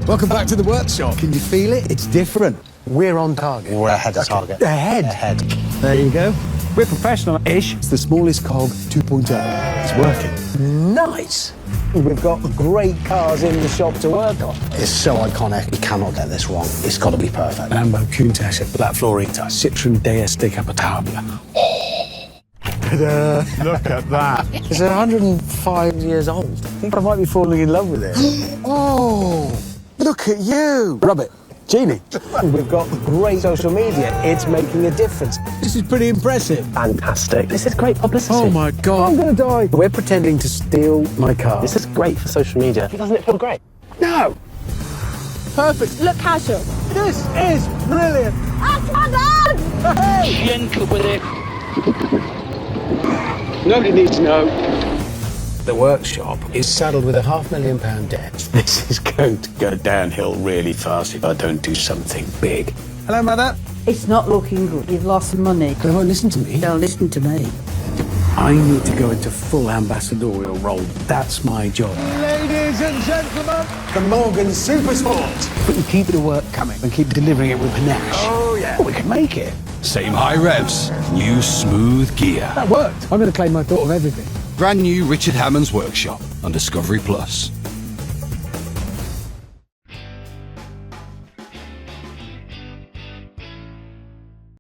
Welcome back to the workshop. Can you feel it? It's different. We're on target. We're ahead of target. Ahead. There you go. We're professional-ish. It's the smallest cog 2.0. It's working. Nice. We've got great cars in the shop to work on. It's so iconic. We cannot get this wrong. It's got to be perfect. Lambo Countach, Black Florita, Citroen DS Decapotable. Look at that. It's 105 years old. I think I might be falling in love with it. Oh, look at you. Rub it. Genie. We've got great social media. It's making a difference. This is pretty impressive. Fantastic. This is great publicity. Oh my God. I'm going to die. We're pretending to steal my car. This is great for social media. Doesn't it feel great? No. Perfect. Look casual. This is brilliant. Hey. Gentle with it. Nobody needs to know. The workshop is saddled with a £500,000 debt. This is going to go downhill really fast if I don't do something big. Hello, Mother. It's not looking good. You've lost some money. They won't listen to me. Don't listen to me. I need to go into full ambassadorial role. That's my job. Ladies and gentlemen, the Morgan Supersport. But you keep the work coming and keep delivering it with panache. Oh, yeah. We can make it. Same high revs, new smooth gear. That worked. I'm going to claim my thought of everything. Brand new Richard Hammond's workshop on DiscoveryPlus.